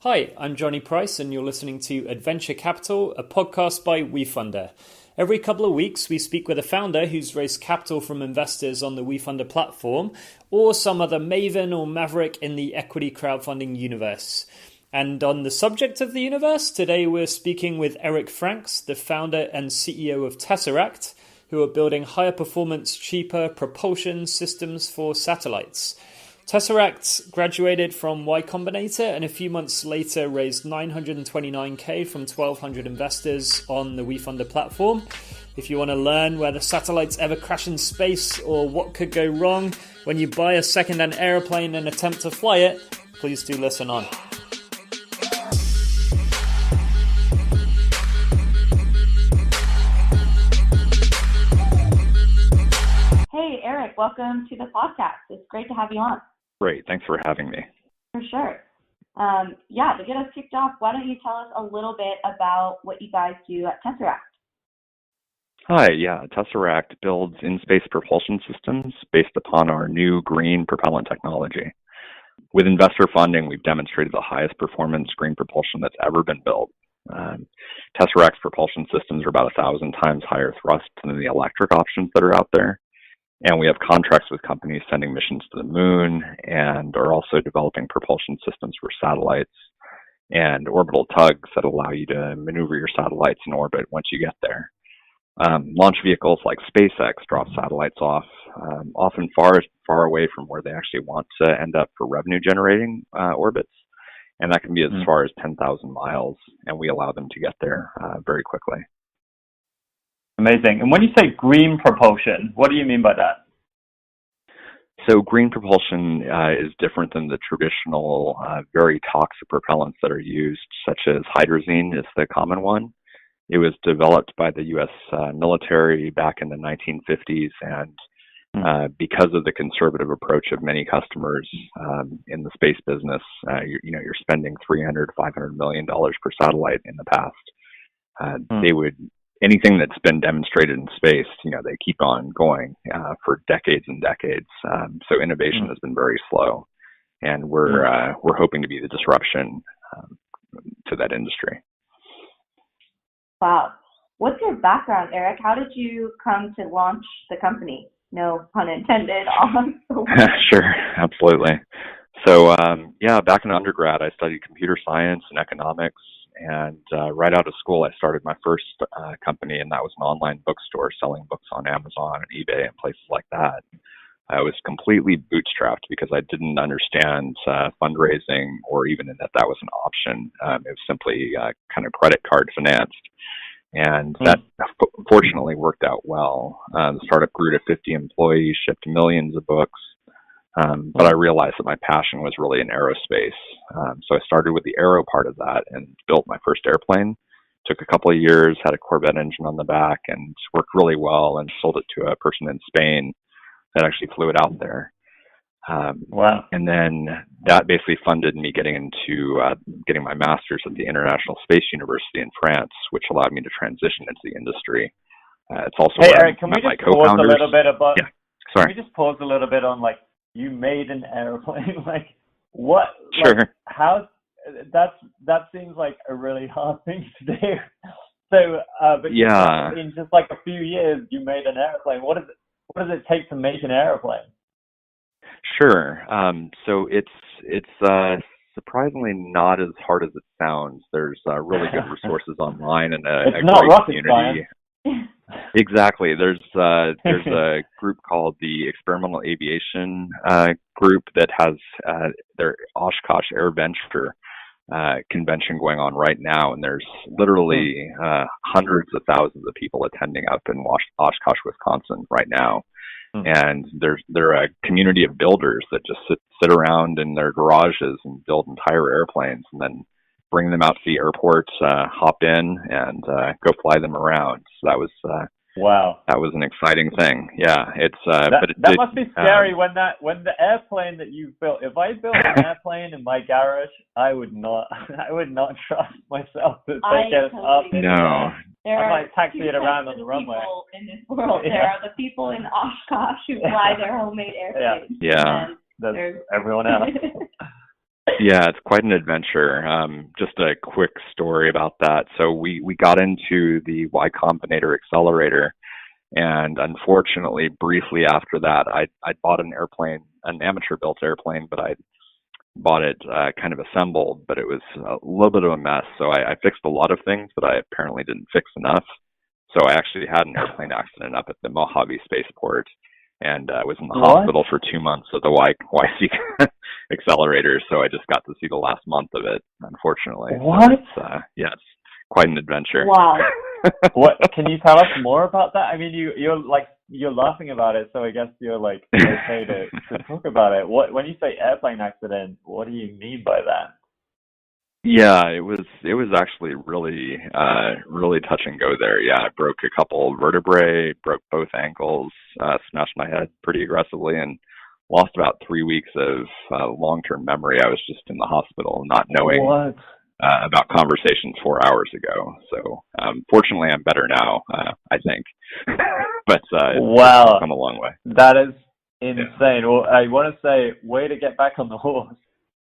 Hi, I'm Johnny Price, and you're listening to Adventure Capital, a podcast by WeFunder. Every couple of weeks, we speak with a founder who's raised capital from investors on the WeFunder platform, or some other maven or maverick in the equity crowdfunding universe. And on the subject of the universe, today we're speaking with Erik Franks, the founder and CEO of Tesseract, who are building higher performance, cheaper propulsion systems for satellites. Tesseract graduated from Y Combinator and a few months later raised $929K from 1,200 investors on the WeFunder platform. If you want to learn whether satellites ever crash in space or what could go wrong when you buy a second-hand airplane and attempt to fly it, please do listen on. Hey, Erik, welcome to the podcast. It's great to have you on. Great. Thanks for having me. For sure. To get us kicked off, why don't you tell us a little bit about what you guys do at Tesseract? Hi, Tesseract builds in-space propulsion systems based upon our new green propellant technology. With investor funding, we've demonstrated the highest performance green propulsion that's ever been built. Tesseract's propulsion systems are about 1,000 times higher thrust than the electric options that are out there. And we have contracts with companies sending missions to the moon and are also developing propulsion systems for satellites and orbital tugs that allow you to maneuver your satellites in orbit once you get there. Launch vehicles like SpaceX drop satellites off, often far away from where they actually want to end up for revenue generating orbits. And that can be as far as 10,000 miles, and we allow them to get there very quickly. Amazing. And when you say green propulsion, what do you mean by that? So green propulsion is different than the traditional very toxic propellants that are used, such as hydrazine is the common one. It was developed by the U.S. military back in the 1950s, and because of the conservative approach of many customers in the space business, you're spending $300, $500 million per satellite in the past. They would anything that's been demonstrated in space, they keep on going for decades and decades. So innovation has been very slow, and we're hoping to be the disruption to that industry. Wow. What's your background, Erik? How did you come to launch the company? No pun intended. Sure, absolutely. So, back in undergrad, I studied computer science and economics. And right out of school, I started my first company, and that was an online bookstore selling books on Amazon and eBay and places like that. I was completely bootstrapped because I didn't understand fundraising or even that was an option. It was simply kind of credit card financed. And that fortunately worked out well. The startup grew to 50 employees, shipped millions of books. But I realized that my passion was really in aerospace. So I started with the aero part of that and built my first airplane. Took a couple of years, had a Corvette engine on the back, and worked really well, and sold it to a person in Spain that actually flew it out there. Wow. And then that basically funded me getting my master's at the International Space University in France, which allowed me to transition into the industry. It's also Hey, where Erik, I met my co-founders. Can we just pause a little bit on you made an airplane? What? Sure. How? That seems like a really hard thing to do. So, but in just a few years, you made an airplane. What does it take to make an airplane? Sure. So it's surprisingly not as hard as it sounds. There's really good resources online and a great community. Exactly. There's a group called the Experimental Aviation Group that has their Oshkosh Air Venture convention going on right now, and there's literally hundreds of thousands of people attending up in Oshkosh, Wisconsin right now. And they're a community of builders that just sit around in their garages and build entire airplanes, and then bring them out to the airport, hop in, and go fly them around. So that was wow. That was an exciting thing. Yeah, it's that must be scary when the airplane that you built. If I built an airplane in my garage, I would not trust myself to take it up. No. I might taxi it around on the runway. In this world, there are the people in Oshkosh who fly their homemade airplanes. Yeah. There's everyone else. Yeah, it's quite an adventure. Just a quick story about that. So we got into the Y Combinator accelerator, and unfortunately, briefly after that, I bought an airplane, an amateur-built airplane, but I bought it kind of assembled, but it was a little bit of a mess. So I fixed a lot of things, but I apparently didn't fix enough. So I actually had an airplane accident up at the Mojave Spaceport, and was in the hospital for 2 months at the YC accelerator. So I just got to see the last month of it, unfortunately. What? So it's quite an adventure. Wow. What can you tell us more about that? I mean, you're laughing about it, so I guess you're like okay to talk about it. What, when you say airplane accident, what do you mean by that? Yeah, it was actually really touch and go there. Yeah, I broke a couple vertebrae, broke both ankles, smashed my head pretty aggressively, and lost about 3 weeks of long-term memory. I was just in the hospital, not knowing about conversations 4 hours ago. So fortunately, I'm better now, I think. But it's come a long way. That is insane. Well, I want to say, way to get back on the horse.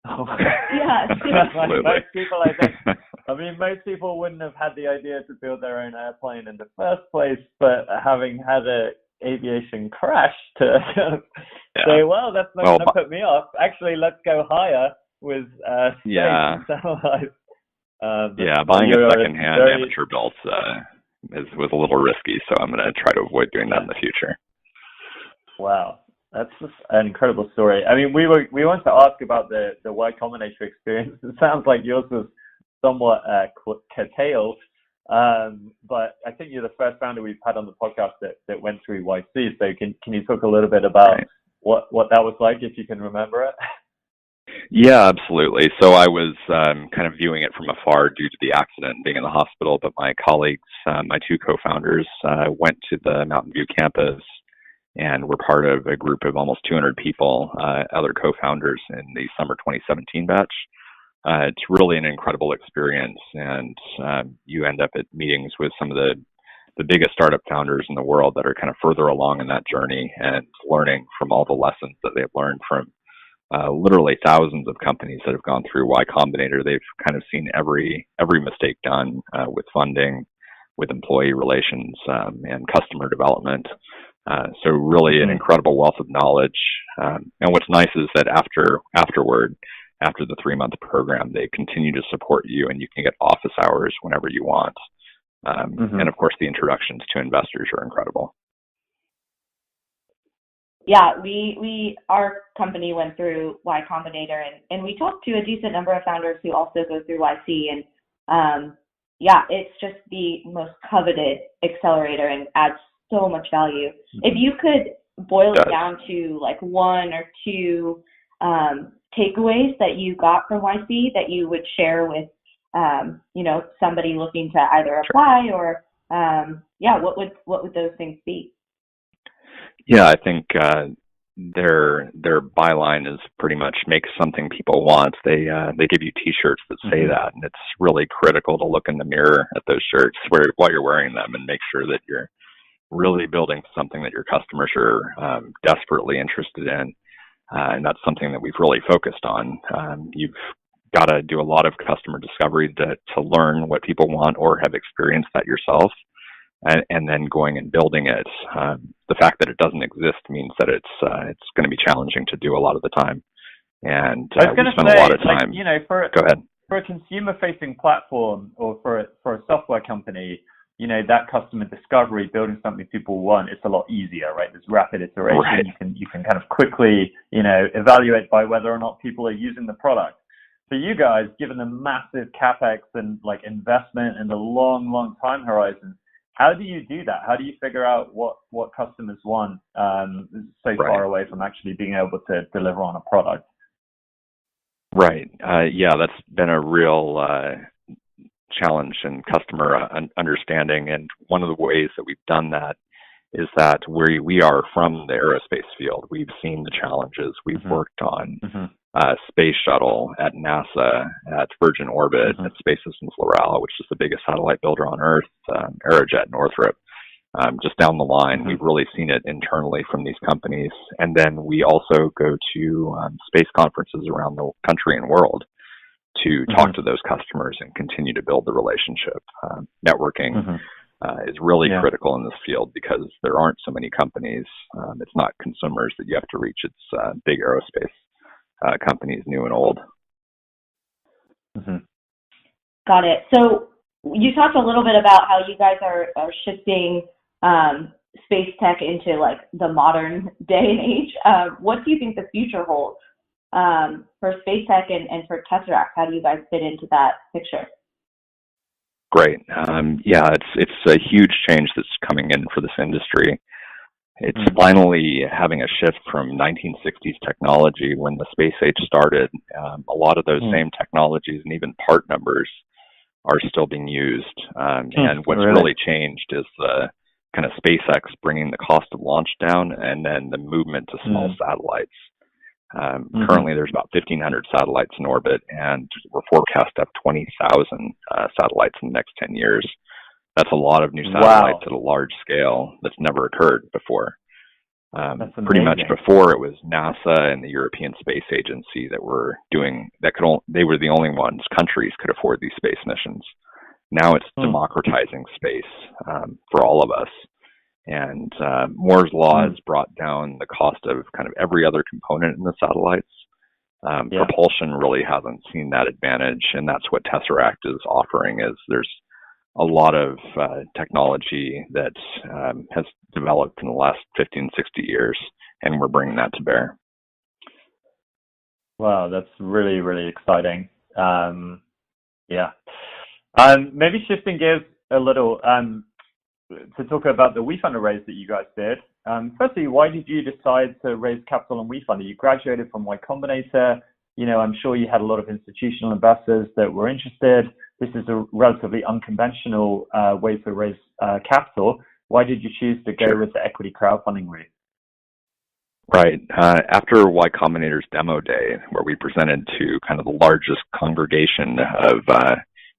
Yeah, absolutely. Most people, most people wouldn't have had the idea to build their own airplane in the first place, but having had a aviation crash to say, well, that's not going to put me off. Actually, let's go higher with space and satellites. Buying a second-hand amateur built was a little risky, so I'm going to try to avoid doing that in the future. Wow. That's just an incredible story. I mean, we wanted to ask about the Y Combinator experience. It sounds like yours was somewhat curtailed, but I think you're the first founder we've had on the podcast that went through YC. So can you talk a little bit about what that was like, if you can remember it? Yeah, absolutely. So I was kind of viewing it from afar due to the accident and being in the hospital, but my colleagues, my two co-founders, went to the Mountain View campus and we're part of a group of almost 200 people, other co-founders in the summer 2017 batch. It's really an incredible experience, and you end up at meetings with some of the biggest startup founders in the world that are kind of further along in that journey and learning from all the lessons that they've learned from literally thousands of companies that have gone through Y Combinator. They've kind of seen every mistake done with funding, with employee relations, and customer development. So really an incredible wealth of knowledge. And what's nice is that after the 3-month program, they continue to support you and you can get office hours whenever you want. And of course, the introductions to investors are incredible. Yeah, our company went through Y Combinator, and we talked to a decent number of founders who also go through YC, and it's just the most coveted accelerator and adds so much value. If you could boil it down to like one or two takeaways that you got from YC that you would share with somebody looking to either apply or what would those things be? Yeah, I think their byline is pretty much make something people want. They give you T-shirts that say that, and it's really critical to look in the mirror at those shirts while you're wearing them and make sure that you're really building something that your customers are desperately interested in, and that's something that we've really focused on. You've got to do a lot of customer discovery to learn what people want or have experienced that yourself. And then going and building it. The fact that it doesn't exist means that it's going to be challenging to do a lot of the time. And we spend a lot of time. Go ahead. For a consumer-facing platform or for a software company, that customer discovery, building something people want, it's a lot easier, right? There's rapid iteration. Right. You can kind of quickly, evaluate by whether or not people are using the product. For you guys, given the massive capex and like investment and the long time horizon, how do you do that? How do you figure out what customers want far away from actually being able to deliver on a product? Right. That's been a real challenge in customer understanding. And one of the ways that we've done that is that we are from the aerospace field. We've seen the challenges. We've worked on space shuttle at NASA, at Virgin Orbit, at Space Systems Loral, which is the biggest satellite builder on Earth, Aerojet, Northrop. just down the line. We've really seen it internally from these companies. And then we also go to space conferences around the country and world to talk to those customers and continue to build the relationship. Networking is really critical in this field because there aren't so many companies. It's not consumers that you have to reach. It's big aerospace companies, new and old. Got it. So you talked a little bit about how you guys are shifting space tech into like the modern day and age. What do you think the future holds for space tech and for Tesseract? How do you guys fit into that picture? Great. It's a huge change that's coming in for this industry. It's finally having a shift from 1960s technology when the space age started. A lot of those same technologies and even part numbers are still being used. And what's really changed is the kind of SpaceX bringing the cost of launch down and then the movement to small satellites. Currently, there's about 1,500 satellites in orbit, and we're forecast to have 20,000 satellites in the next 10 years. That's a lot of new satellites at a large scale that's never occurred before. Pretty much before, it was NASA and the European Space Agency that were doing that. They were the only ones. Countries could afford these space missions. Now it's democratizing space for all of us. And Moore's law has brought down the cost of kind of every other component in the satellites. Propulsion really hasn't seen that advantage, and that's what Tesseract is offering. Is there's a lot of technology that has developed in the last 15, 60 years, and we're bringing that to bear. Wow, that's really, really exciting. Maybe shifting gears a little to talk about the WeFunder raise that you guys did. Firstly, why did you decide to raise capital on WeFunder? You graduated from Y Combinator. I'm sure you had a lot of institutional investors that were interested. This is a relatively unconventional way to raise capital. Why did you choose to go with the equity crowdfunding route? Right. After Y Combinator's demo day, where we presented to kind of the largest congregation of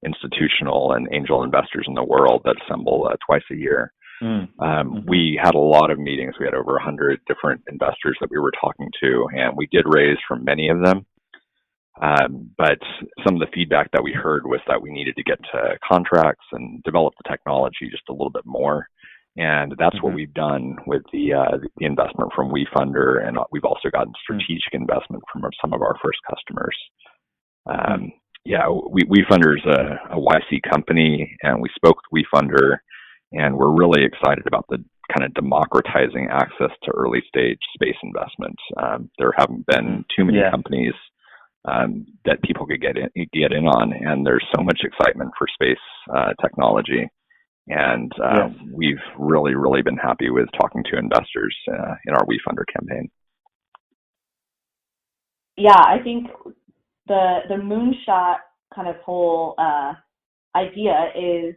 institutional and angel investors in the world that assemble twice a year, we had a lot of meetings. We had over 100 different investors that we were talking to, and we did raise from many of them. But some of the feedback that we heard was that we needed to get to contracts and develop the technology just a little bit more. And that's what we've done with the investment from WeFunder, and we've also gotten strategic investment from some of our first customers. WeFunder is a YC company, and we spoke with WeFunder, and we're really excited about the kind of democratizing access to early stage space investments. There haven't been too many companies that people could get in on, and there's so much excitement for space technology. And we've really, really been happy with talking to investors in our WeFunder campaign. Yeah, I think the Moonshot kind of whole idea is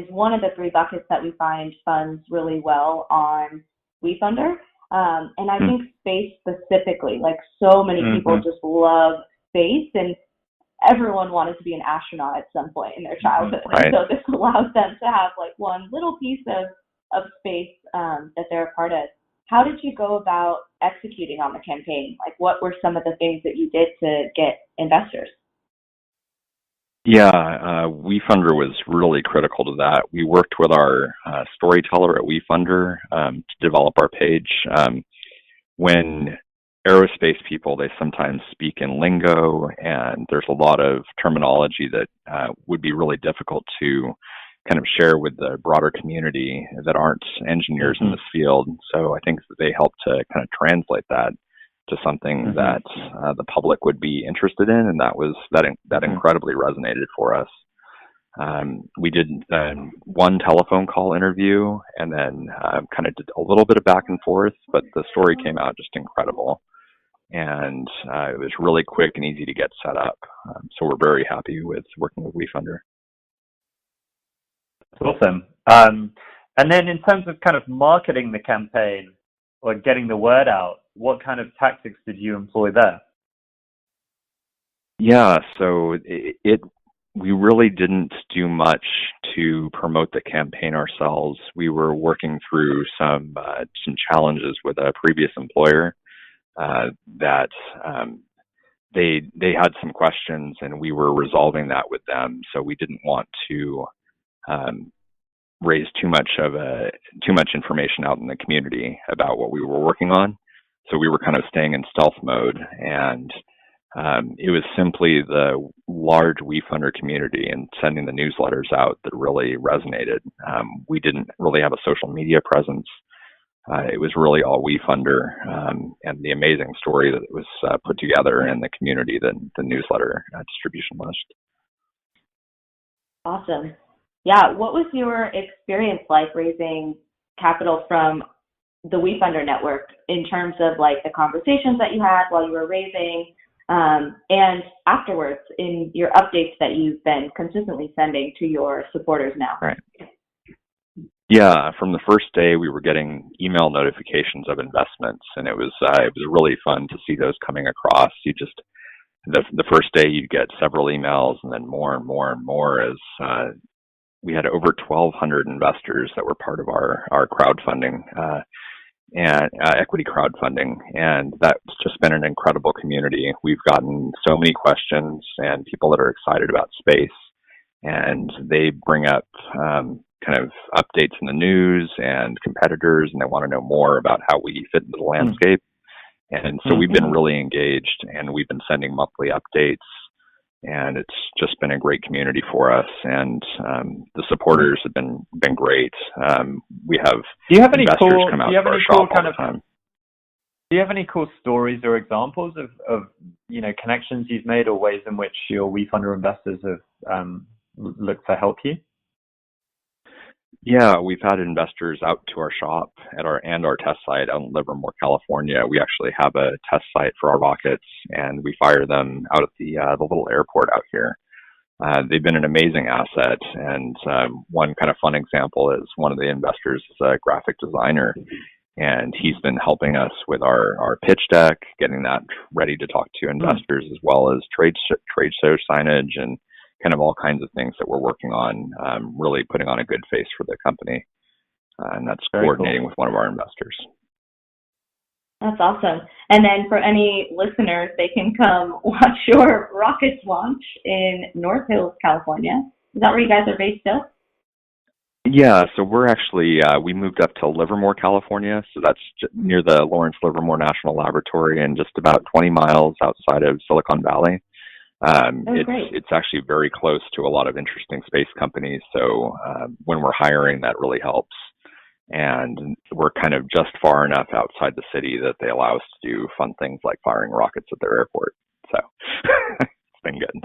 one of the three buckets that we find funds really well on WeFunder. And I think space specifically, like so many people just love space, and everyone wanted to be an astronaut at some point in their childhood. Right. So this allows them to have like one little piece of space that they're a part of. How did you go about executing on the campaign? Like, what were some of the things that you did to get investors? WeFunder was really critical to that. We worked with our storyteller at WeFunder to develop our page. When aerospace people, they sometimes speak in lingo, and there's a lot of terminology that would be really difficult to kind of share with the broader community that aren't engineers in this field. So I think that they helped to kind of translate that to something that the public would be interested in, and that incredibly resonated for us. We did one telephone call interview, and then kind of did a little bit of back and forth, but the story came out just incredible. And it was really quick and easy to get set up. So we're very happy with working with WeFunder. Awesome. And then in terms of kind of marketing the campaign or getting the word out, what kind of tactics did you employ there? Yeah, so it we really didn't do much to promote the campaign ourselves. We were working through some challenges with a previous employer that they had some questions, and we were resolving that with them. So we didn't want to raise too much information out in the community about what we were working on. So we were kind of staying in stealth mode, and it was simply the large WeFunder community and sending the newsletters out that really resonated. We didn't really have a social media presence. It was really all WeFunder and the amazing story that was put together in the community, the newsletter distribution list. Awesome. Yeah. What was your experience like raising capital from the WeFunder network in terms of like the conversations that you had while you were raising and afterwards in your updates that you've been consistently sending to your supporters now? Right. Yeah, from the first day we were getting email notifications of investments, and it was really fun to see those coming across. The first day you'd get several emails, and then more and more and more as we had over 1,200 investors that were part of our crowdfunding and equity crowdfunding, and that's just been an incredible community. We've gotten so many questions and people that are excited about space, and they bring up kind of updates in the news and competitors, and they want to know more about how we fit into the landscape. And so we've been really engaged, and we've been sending monthly updates, and it's just been a great community for us. And the supporters have been great. We have investors come out to our shop all the time. Do you have any cool stories or examples of connections you've made or ways in which your WeFunder investors have looked to help you? Yeah, we've had investors out to our shop our test site out in Livermore, California. We actually have a test site for our rockets, and we fire them out at the little airport out here. They've been an amazing asset, and one kind of fun example is one of the investors is a graphic designer, and he's been helping us with our pitch deck, getting that ready to talk to investors, as well as trade show signage and kind of all kinds of things that we're working on, really putting on a good face for the company. And that's very coordinating cool with one of our investors. That's awesome. And then for any listeners, they can come watch your rockets launch in North Hills, California. Is that where you guys are based still? Yeah, so we're actually, we moved up to Livermore, California. So that's near the Lawrence Livermore National Laboratory and just about 20 miles outside of Silicon Valley. It's actually very close to a lot of interesting space companies. So when we're hiring, that really helps. And we're kind of just far enough outside the city that they allow us to do fun things like firing rockets at their airport. So it's been good.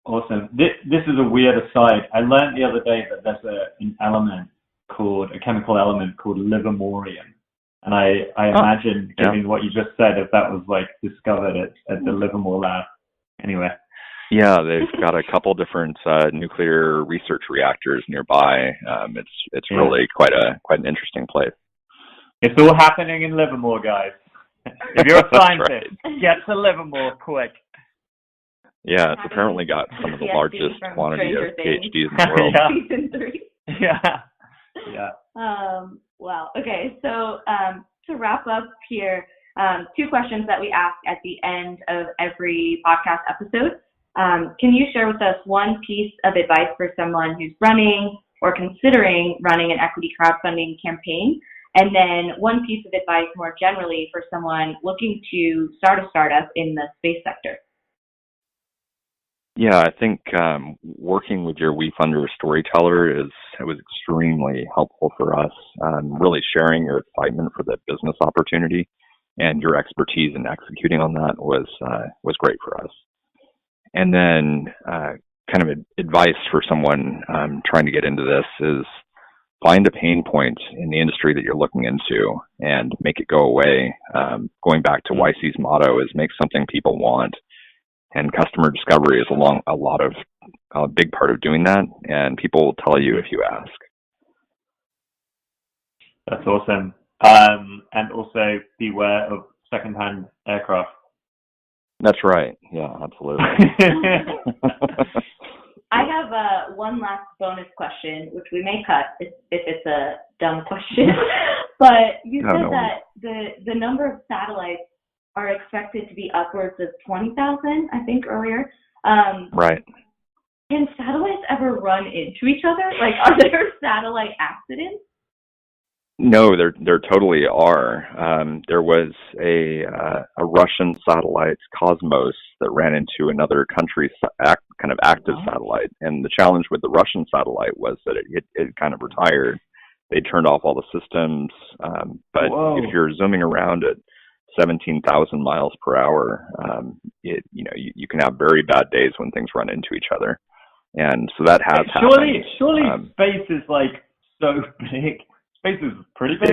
Awesome. This is a weird aside. I learned the other day that there's a chemical element called livermorium. And I imagine, given what you just said, if that was like discovered at the Livermore lab. Anyway. Yeah, they've got a couple different nuclear research reactors nearby. It's really quite an interesting place. It's all happening in Livermore, guys. If you're a scientist, get to Livermore quick. Yeah, it's apparently got some of the largest quantity of PhDs in the world. Season 3. Yeah. Wow. Okay, so to wrap up here, 2 questions that we ask at the end of every podcast episode. Can you share with us one piece of advice for someone who's running or considering running an equity crowdfunding campaign? And then one piece of advice more generally for someone looking to start a startup in the space sector. Yeah, I think working with your WeFunder storyteller was extremely helpful for us. Really sharing your excitement for the business opportunity and your expertise in executing on that was great for us. And then kind of advice for someone trying to get into this is find a pain point in the industry that you're looking into and make it go away. Going back to YC's motto is make something people want. And customer discovery is a big part of doing that, and people will tell you if you ask. That's awesome. And also beware of secondhand aircraft. That's right. Yeah, absolutely. one last bonus question, which we may cut if it's a dumb question. But you said that the number of satellites are expected to be upwards of 20,000, I think, earlier. Right. Can satellites ever run into each other? Like, are there satellite accidents? No, there totally are. There was a Russian satellite, Cosmos, that ran into another country's kind of active satellite. And the challenge with the Russian satellite was that it kind of retired. They turned off all the systems. But if you're zooming around at 17,000 miles per hour, you can have very bad days when things run into each other. And so that has happened. Surely space is like so big. Space is a pretty big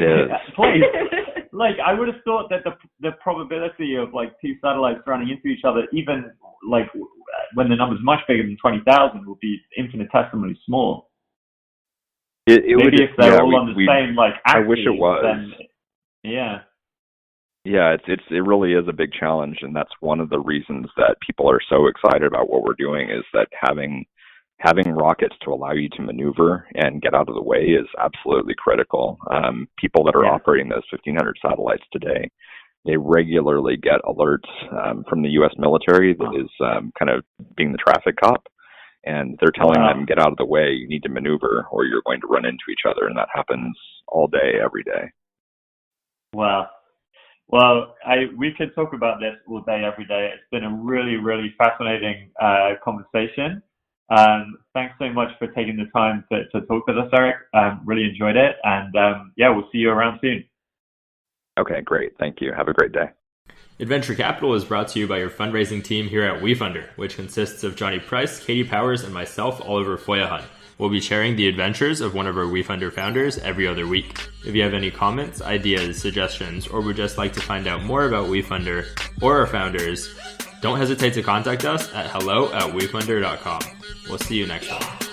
place. Like, I would have thought that the probability of like two satellites running into each other, even like when the number's much bigger than 20,000, would be infinitesimally small. Maybe if they're all on the same like axis, I wish it was. Then, yeah. Yeah, it really is a big challenge, and that's one of the reasons that people are so excited about what we're doing, is that having rockets to allow you to maneuver and get out of the way is absolutely critical. People that are operating those 1,500 satellites today, they regularly get alerts from the U.S. military that is kind of being the traffic cop, and they're telling them, get out of the way, you need to maneuver, or you're going to run into each other, and that happens all day, every day. Wow. Well, we could talk about this all day, every day. It's been a really, really fascinating conversation. Thanks so much for taking the time to talk with us, Erik. Really enjoyed it. And we'll see you around soon. Okay, great. Thank you. Have a great day. Adventure Capital is brought to you by your fundraising team here at WeFunder, which consists of Johnny Price, Katie Powers, and myself, Oliver Foyahan. We'll be sharing the adventures of one of our WeFunder founders every other week. If you have any comments, ideas, suggestions, or would just like to find out more about WeFunder or our founders, don't hesitate to contact us at hello@wefunder.com. We'll see you next time.